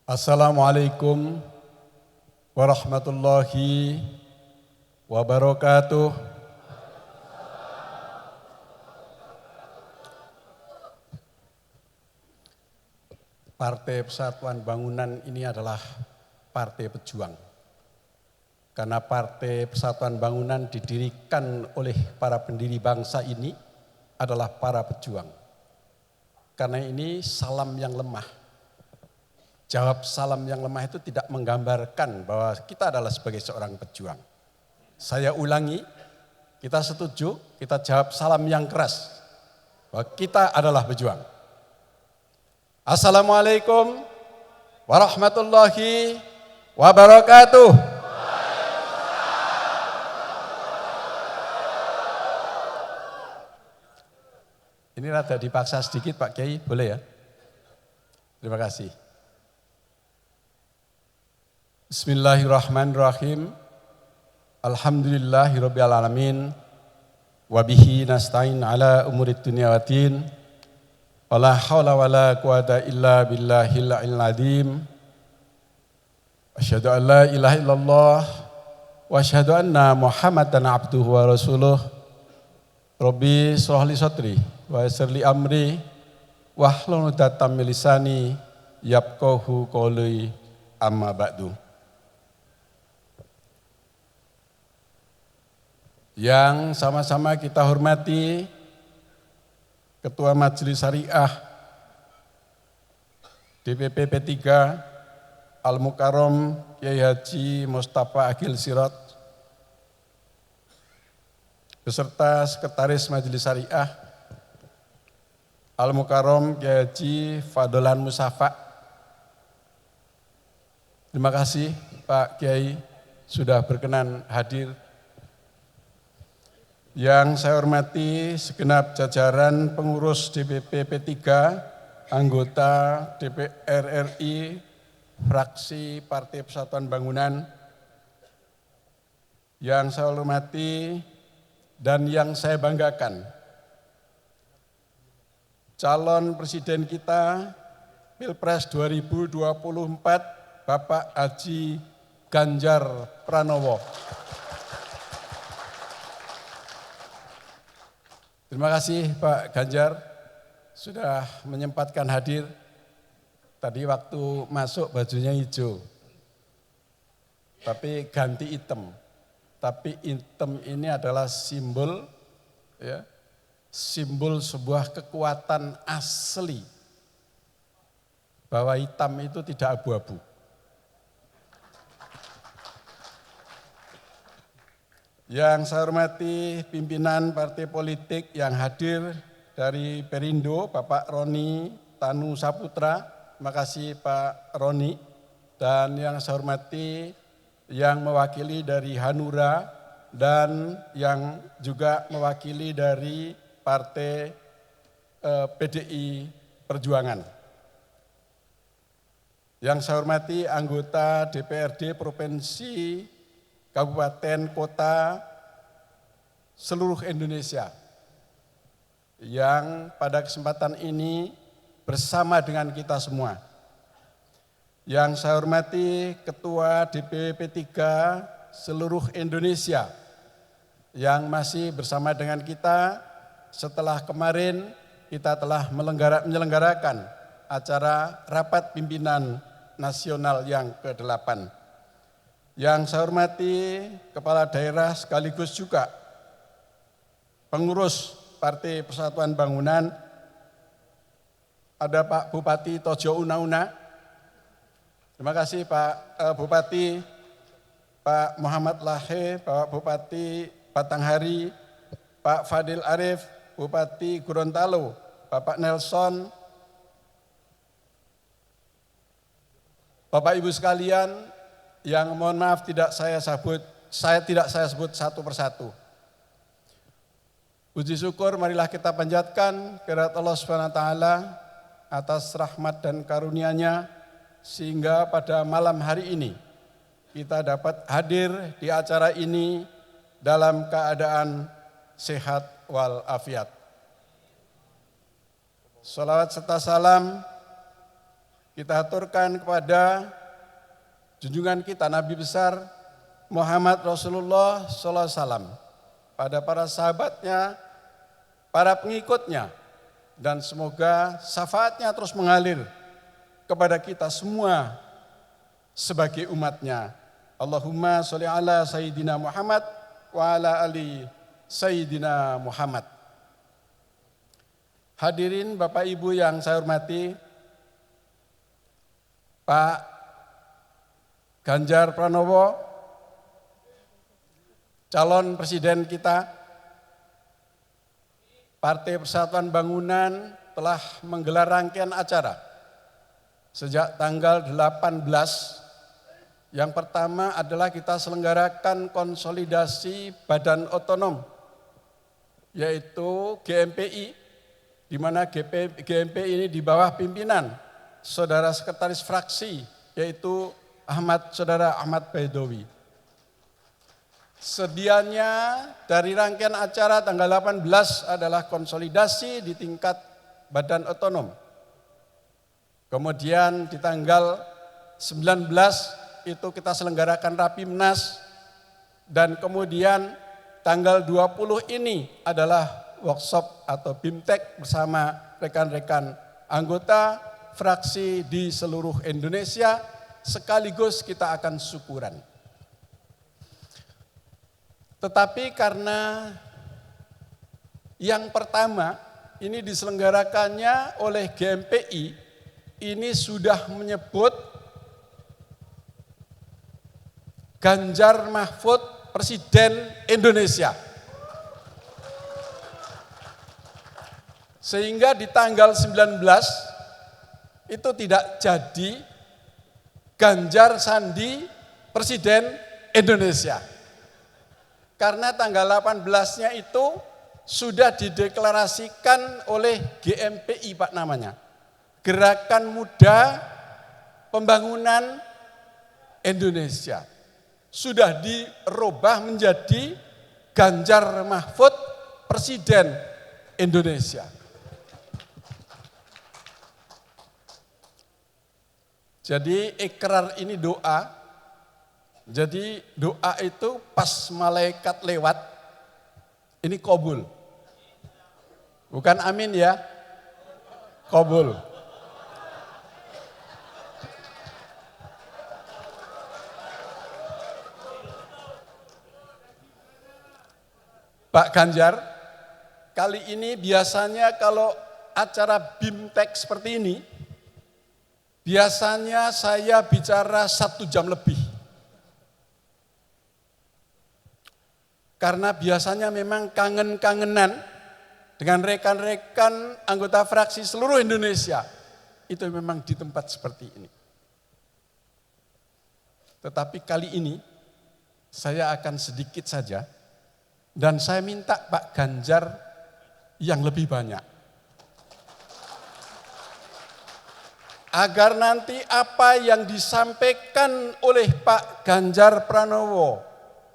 Assalamualaikum warahmatullahi wabarakatuh. Partai Persatuan Bangunan ini adalah partai pejuang. Karena Partai Persatuan Bangunan didirikan oleh para pendiri bangsa ini adalah para pejuang. Karena ini salam yang lemah. Jawab salam yang lemah itu tidak menggambarkan bahwa kita adalah sebagai seorang pejuang. Saya ulangi, kita setuju, kita jawab salam yang keras bahwa kita adalah pejuang. Assalamualaikum warahmatullahi wabarakatuh. Ini rada dipaksa sedikit Pak Kiai, boleh ya? Terima kasih. Bismillahirrahmanirrahim. Alhamdulillahirabbil alamin. Wa bihi nasta'in ala umurid dunya waddin. Wala haula wala quwata illa billahil aliyyil azim. Asyhadu an la ilaha illallah wa asyhadu anna Muhammadan abduhu wa rasuluh. Rabbi shrah li sadri wa yassir li amri wahlul 'uqdatam min lisani yafqahu qawli amma ba'du. Yang sama-sama kita hormati Ketua Majelis Syariah DPP P3 Al-Mukarram Kiai Haji Mustafa Agil Sirot beserta Sekretaris Majelis Syariah Al-Mukarram Kiai Haji Fadlan Musafa. Terima kasih Pak Kiai sudah berkenan hadir. Yang saya hormati segenap jajaran pengurus DPP P3, anggota DPR RI, fraksi Partai Persatuan Bangunan. Yang saya hormati dan yang saya banggakan, calon presiden kita Pilpres 2024, Bapak Haji Ganjar Pranowo. Terima kasih Pak Ganjar sudah menyempatkan hadir. Tadi waktu masuk bajunya hijau, tapi ganti hitam. Tapi hitam ini adalah simbol, ya, simbol sebuah kekuatan asli. Bahwa hitam itu tidak abu-abu. Yang saya hormati pimpinan partai politik yang hadir dari Perindo, Bapak Roni Tanu Saputra, terima kasih Pak Roni. Dan yang saya hormati yang mewakili dari Hanura dan yang juga mewakili dari Partai PDI Perjuangan. Yang saya hormati anggota DPRD Provinsi Kabupaten, Kota, seluruh Indonesia yang pada kesempatan ini bersama dengan kita semua. Yang saya hormati Ketua DPP 3 seluruh Indonesia yang masih bersama dengan kita setelah kemarin kita telah menyelenggarakan acara Rapat Pimpinan Nasional yang ke-8. Yang saya hormati Kepala Daerah sekaligus juga pengurus Partai Persatuan Bangunan, ada Pak Bupati Tojo Una-Una. Terima kasih Pak Bupati, Pak Muhammad Lahe, Pak Bupati Batanghari, Pak Fadil Arif, Bupati Gorontalo, Bapak Nelson, Bapak Ibu sekalian, yang mohon maaf tidak saya sebut satu persatu. Puji syukur marilah kita panjatkan kehadirat Allah SWT atas rahmat dan karunia-Nya sehingga pada malam hari ini kita dapat hadir di acara ini dalam keadaan sehat walafiat. Salawat serta salam kita aturkan kepada junjungan kita Nabi besar Muhammad Rasulullah sallallahu alaihi wasallam, pada para sahabatnya, para pengikutnya, dan semoga syafaatnya terus mengalir kepada kita semua sebagai umatnya. Allahumma sholli ala Sayyidina Muhammad wa ala ali Sayyidina Muhammad. Hadirin Bapak Ibu yang saya hormati, Pak Ganjar Pranowo, calon presiden kita, Partai Persatuan Bangunan telah menggelar rangkaian acara sejak tanggal 18. Yang pertama adalah kita selenggarakan konsolidasi badan otonom, yaitu GMPI, di mana GMPI ini di bawah pimpinan Saudara Sekretaris Fraksi, yaitu Saudara Ahmad Baidowi. Sedianya dari rangkaian acara tanggal 18 adalah konsolidasi di tingkat badan otonom. Kemudian di tanggal 19 itu kita selenggarakan Rapimnas, dan kemudian tanggal 20 ini adalah workshop atau BIMTEK bersama rekan-rekan anggota fraksi di seluruh Indonesia, sekaligus kita akan syukuran. Tetapi karena yang pertama ini diselenggarakannya oleh GMPI, ini sudah menyebut Ganjar Mahfud Presiden Indonesia. Sehingga di tanggal 19 itu tidak jadi Ganjar Sandi Presiden Indonesia. Karena tanggal 18-nya itu sudah dideklarasikan oleh GMPI Pak namanya. Gerakan Muda Pembangunan Indonesia. Sudah dirubah menjadi Ganjar Mahfud Presiden Indonesia. Jadi ikrar ini doa. Jadi doa itu pas malaikat lewat, ini qabul. Bukan amin ya, qabul. Pak Ganjar, kali ini biasanya kalau acara BIMTEK seperti ini, biasanya saya bicara 1 jam lebih. Karena biasanya memang kangen-kangenan dengan rekan-rekan anggota fraksi seluruh Indonesia. Itu memang di tempat seperti ini. Tetapi kali ini saya akan sedikit saja. Dan saya minta Pak Ganjar yang lebih banyak. Agar nanti apa yang disampaikan oleh Pak Ganjar Pranowo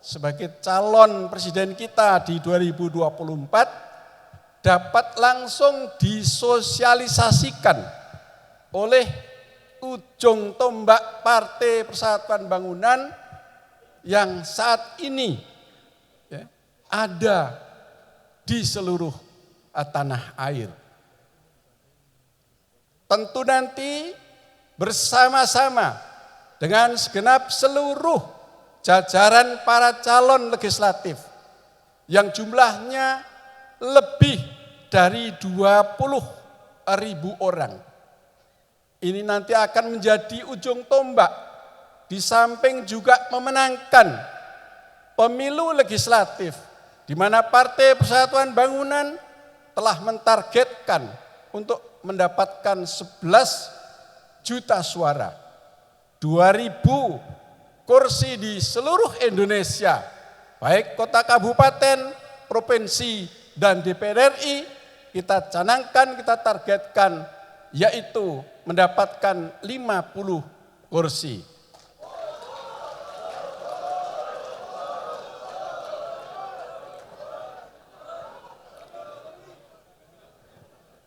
sebagai calon presiden kita di 2024 dapat langsung disosialisasikan oleh ujung tombak Partai Persatuan Bangunan yang saat ini ada di seluruh tanah air. Tentu nanti bersama-sama dengan segenap seluruh jajaran para calon legislatif yang jumlahnya lebih dari 20.000 orang. Ini nanti akan menjadi ujung tombak, di samping juga memenangkan pemilu legislatif, di mana Partai Persatuan Bangunan telah mentargetkan untuk mendapatkan 11 juta suara, 2.000 kursi di seluruh Indonesia, baik kota kabupaten, provinsi, dan DPR RI, kita canangkan, kita targetkan, yaitu mendapatkan 50 kursi.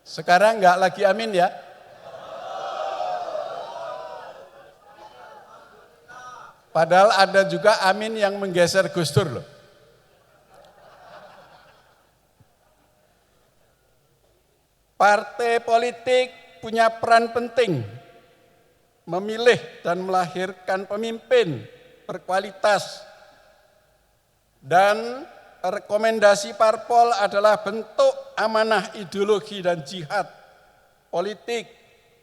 Sekarang enggak lagi amin ya. Padahal ada juga Amin yang menggeser Gus Dur loh. Partai politik punya peran penting memilih dan melahirkan pemimpin berkualitas, dan rekomendasi parpol adalah bentuk amanah ideologi dan jihad politik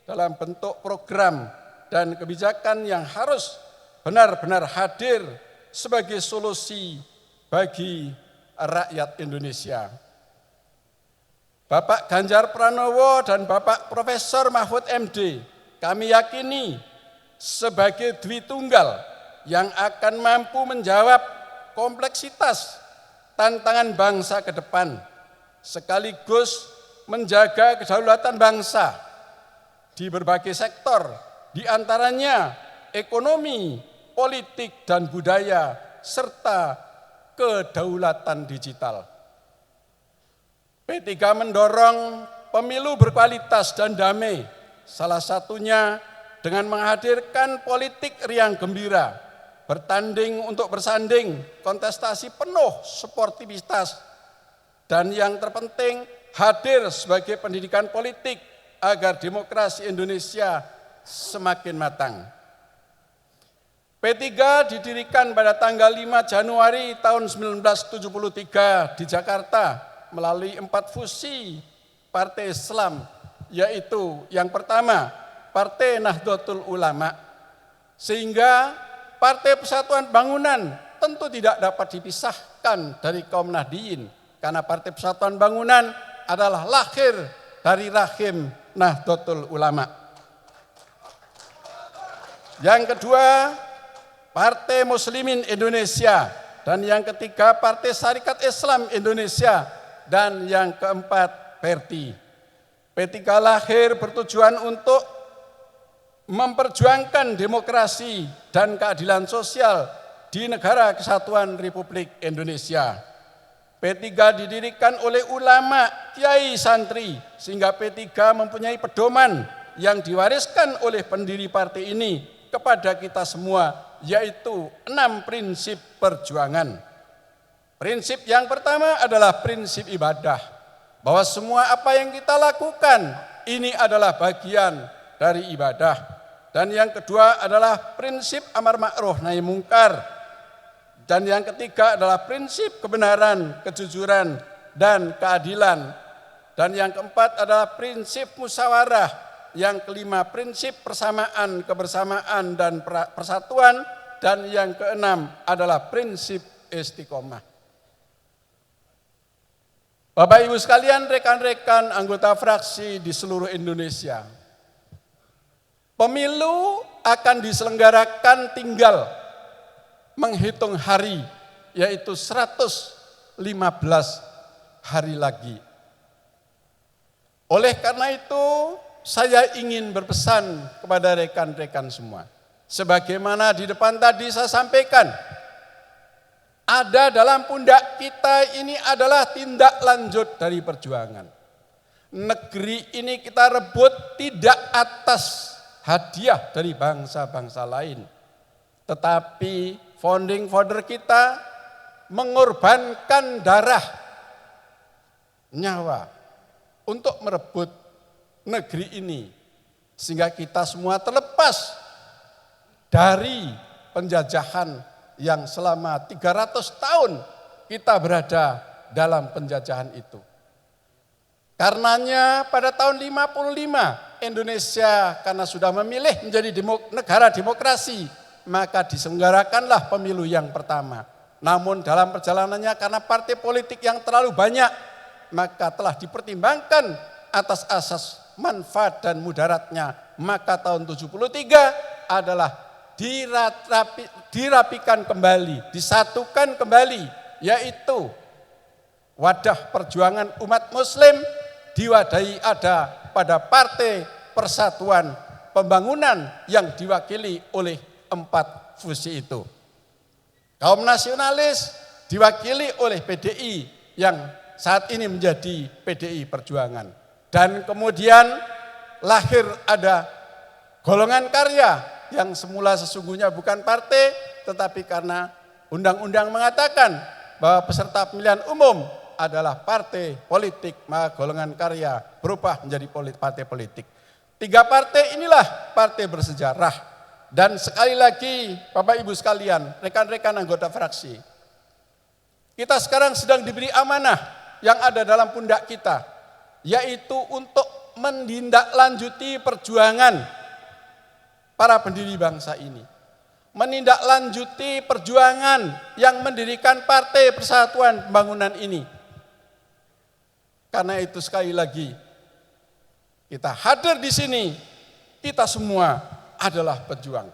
dalam bentuk program dan kebijakan yang harus benar-benar hadir sebagai solusi bagi rakyat Indonesia. Bapak Ganjar Pranowo dan Bapak Profesor Mahfud MD kami yakini sebagai dwi tunggal yang akan mampu menjawab kompleksitas tantangan bangsa ke depan, sekaligus menjaga kedaulatan bangsa di berbagai sektor, di antaranya ekonomi, politik, dan budaya, serta kedaulatan digital. P3 mendorong pemilu berkualitas dan damai, salah satunya dengan menghadirkan politik riang gembira, bertanding untuk bersanding, kontestasi penuh sportivitas, dan yang terpenting hadir sebagai pendidikan politik agar demokrasi Indonesia semakin matang. P3 didirikan pada tanggal 5 Januari tahun 1973 di Jakarta melalui 4 fusi partai Islam, yaitu yang pertama Partai Nahdlatul Ulama, sehingga Partai Persatuan Bangunan tentu tidak dapat dipisahkan dari kaum Nahdliyin, karena Partai Persatuan Bangunan adalah lahir dari rahim Nahdlatul Ulama. Yang kedua, Partai Muslimin Indonesia, dan yang ketiga Partai Syarikat Islam Indonesia, dan yang keempat PERTI. P3 lahir bertujuan untuk memperjuangkan demokrasi dan keadilan sosial di Negara Kesatuan Republik Indonesia. P3 didirikan oleh ulama, kiai, santri, sehingga P3 mempunyai pedoman yang diwariskan oleh pendiri partai ini kepada kita semua, yaitu 6 prinsip perjuangan. Prinsip yang pertama adalah prinsip ibadah, bahwa semua apa yang kita lakukan ini adalah bagian dari ibadah. Dan yang kedua adalah prinsip amar ma'ruf nahi mungkar. Dan yang ketiga adalah prinsip kebenaran, kejujuran, dan keadilan. Dan yang keempat adalah prinsip musyawarah. Yang kelima prinsip persamaan, kebersamaan, dan persatuan. Dan yang keenam adalah prinsip istiqomah. Bapak Ibu sekalian, rekan-rekan anggota fraksi di seluruh Indonesia, pemilu akan diselenggarakan tinggal menghitung hari, yaitu 115 hari lagi. Oleh karena itu, saya ingin berpesan kepada rekan-rekan semua. Sebagaimana di depan tadi saya sampaikan, ada dalam pundak kita ini adalah tindak lanjut dari perjuangan. Negeri ini kita rebut tidak atas hadiah dari bangsa-bangsa lain, tetapi founding father kita mengorbankan darah, nyawa untuk merebut negeri ini, sehingga kita semua terlepas dari penjajahan yang selama 300 tahun kita berada dalam penjajahan itu. Karenanya pada tahun 55 Indonesia karena sudah memilih menjadi negara demokrasi, maka diselenggarakanlah pemilu yang pertama. Namun dalam perjalanannya karena partai politik yang terlalu banyak, maka telah dipertimbangkan atas asas manfaat dan mudaratnya, maka tahun 73 adalah dirapikan kembali, disatukan kembali, yaitu wadah perjuangan umat muslim diwadahi ada pada Partai Persatuan Pembangunan yang diwakili oleh 4 fusi itu. Kaum nasionalis diwakili oleh PDI yang saat ini menjadi PDI Perjuangan. Dan kemudian lahir ada golongan karya yang semula sesungguhnya bukan partai, tetapi karena undang-undang mengatakan bahwa peserta pemilihan umum adalah partai politik, maka golongan karya berubah menjadi partai politik. 3 partai inilah partai bersejarah. Dan sekali lagi Bapak Ibu sekalian, rekan-rekan anggota fraksi, kita sekarang sedang diberi amanah yang ada dalam pundak kita, yaitu untuk menindaklanjuti perjuangan para pendiri bangsa ini. Menindaklanjuti perjuangan yang mendirikan Partai Persatuan Pembangunan ini. Karena itu sekali lagi, kita hadir di sini, kita semua adalah pejuang.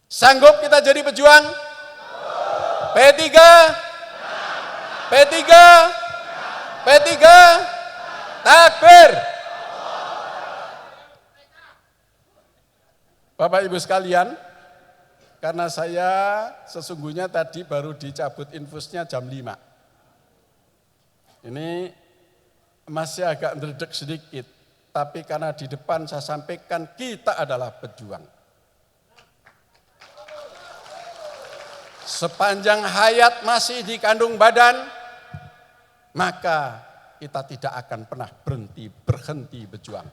Sanggup kita jadi pejuang? P3, P3, P3, takbir. Bapak Ibu sekalian, karena saya sesungguhnya tadi baru dicabut infusnya jam 5. Ini masih agak ndredeg sedikit. Tapi karena di depan saya sampaikan kita adalah pejuang. Sepanjang hayat masih di kandung badan, maka kita tidak akan pernah berhenti berjuang.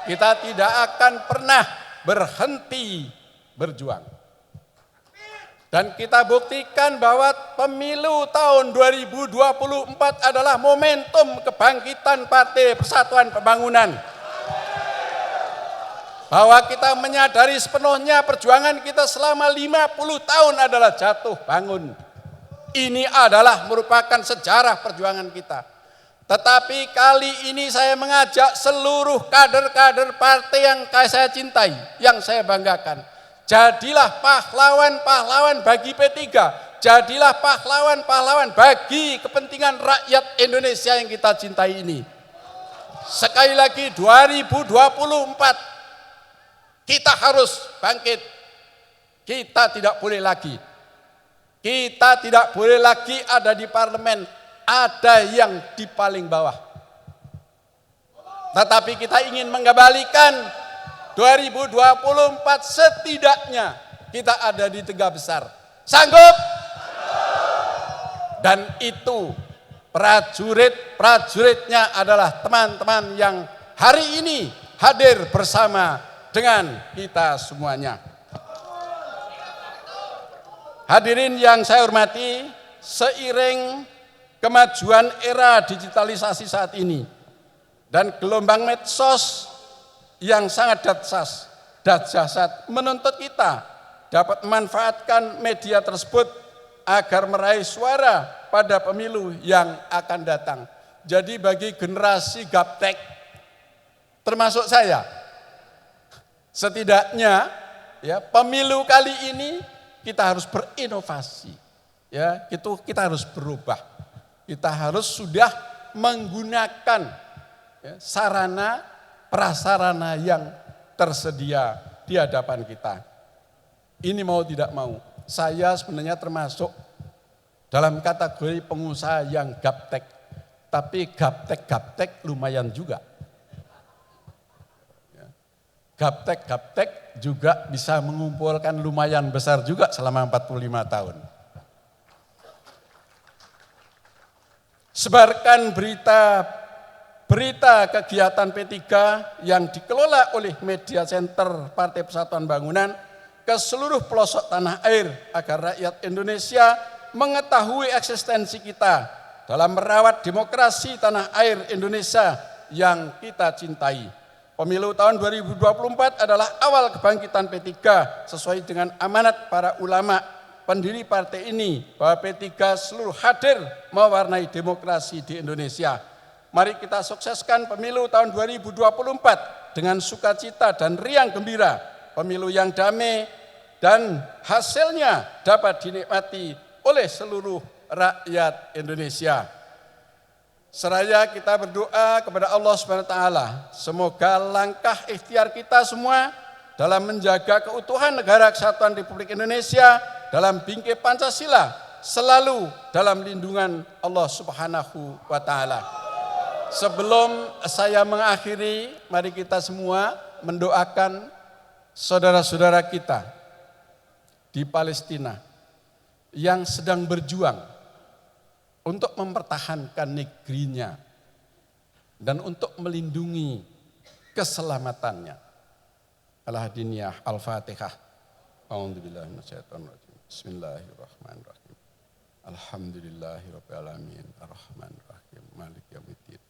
Kita tidak akan pernah berhenti berjuang. Dan kita buktikan bahwa pemilu tahun 2024 adalah momentum kebangkitan Partai Persatuan Pembangunan. Bahwa kita menyadari sepenuhnya perjuangan kita selama 50 tahun adalah jatuh bangun. Ini adalah merupakan sejarah perjuangan kita. Tetapi kali ini saya mengajak seluruh kader-kader partai yang saya cintai, yang saya banggakan. Jadilah pahlawan-pahlawan bagi P3. Jadilah pahlawan-pahlawan bagi kepentingan rakyat Indonesia yang kita cintai ini. Sekali lagi 2024 kita harus bangkit. Kita tidak boleh lagi. Kita tidak boleh lagi ada di parlemen, ada yang di paling bawah. Tetapi kita ingin mengembalikan 2024 setidaknya kita ada di 3 besar. Sanggup? Dan itu prajuritnya adalah teman-teman yang hari ini hadir bersama dengan kita semuanya. Hadirin yang saya hormati, seiring kemajuan era digitalisasi saat ini dan gelombang medsos yang sangat dahsyat menuntut kita dapat memanfaatkan media tersebut agar meraih suara pada pemilu yang akan datang. Jadi bagi generasi gaptek termasuk saya, setidaknya ya pemilu kali ini kita harus berinovasi. Ya, kita harus berubah. Kita harus sudah menggunakan sarana prasarana yang tersedia di hadapan kita. Ini mau tidak mau, saya sebenarnya termasuk dalam kategori pengusaha yang gaptek. Tapi gaptek lumayan juga. Gaptek juga bisa mengumpulkan lumayan besar juga selama 45 tahun. Sebarkan berita kegiatan P3 yang dikelola oleh Media Center Partai Persatuan Bangunan ke seluruh pelosok tanah air agar rakyat Indonesia mengetahui eksistensi kita dalam merawat demokrasi tanah air Indonesia yang kita cintai. Pemilu tahun 2024 adalah awal kebangkitan P3 sesuai dengan amanat para ulama pendiri partai ini bahwa P3 seluruh hadir mewarnai demokrasi di Indonesia. Mari kita sukseskan pemilu tahun 2024 dengan sukacita dan riang gembira. Pemilu yang damai dan hasilnya dapat dinikmati oleh seluruh rakyat Indonesia. Seraya kita berdoa kepada Allah SWT, semoga langkah ikhtiar kita semua dalam menjaga keutuhan negara kesatuan Republik Indonesia dalam bingkai Pancasila selalu dalam lindungan Allah Subhanahu wa Ta'ala. Sebelum saya mengakhiri, mari kita semua mendoakan saudara-saudara kita di Palestina yang sedang berjuang untuk mempertahankan negerinya dan untuk melindungi keselamatannya. Al-Hadiniyah, Al-Fatihah. A'udzubillahi minasyaitonirrajim. Bismillahirrahmanirrahim. Alhamdulillahirabbil alamin, arrahmanirrahim, maliki yaumiddin.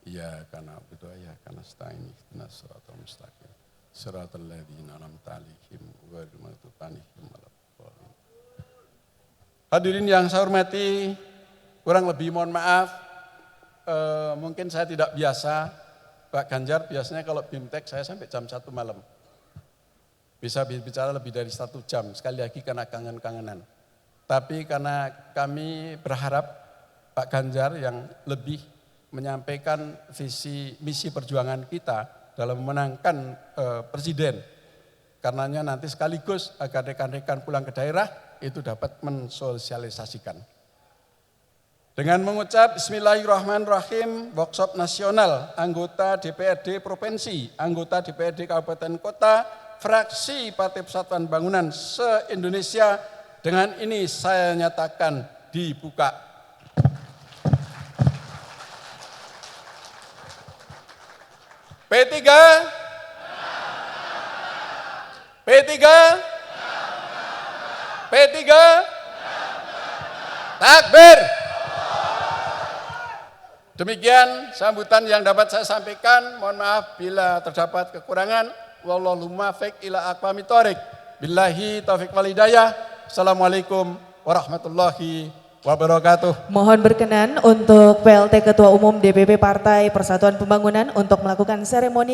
Iyyaka na'budu wa iyyaka nasta'in, ihdinas siratal mustaqim. Shiratal ladzina an'amta 'alaihim ghairil maghdubi 'alaihim waladdallin. Hadirin yang saya hormati, kurang lebih mohon maaf, mungkin saya tidak biasa. Pak Ganjar biasanya kalau BIMTEK saya sampai jam 1 malam. Bisa bicara lebih dari 1 jam, sekali lagi karena kangen-kangenan. Tapi karena kami berharap Pak Ganjar yang lebih menyampaikan visi misi perjuangan kita dalam memenangkan presiden. Karenanya nanti sekaligus agar rekan-rekan pulang ke daerah itu dapat mensosialisasikan. Dengan mengucap Bismillahirrahmanirrahim, workshop nasional anggota DPRD Provinsi, anggota DPRD Kabupaten Kota, fraksi Partai Persatuan Bangunan se-Indonesia, dengan ini saya nyatakan dibuka. P3, takbir. Demikian sambutan yang dapat saya sampaikan. Mohon maaf bila terdapat kekurangan. Wallahu muwaffiq ila aqwamit thoriq. Billahi taufiq wal hidayah. Assalamualaikum warahmatullahi wabarakatuh. Mohon berkenan untuk PLT Ketua Umum DPP Partai Persatuan Pembangunan untuk melakukan seremoni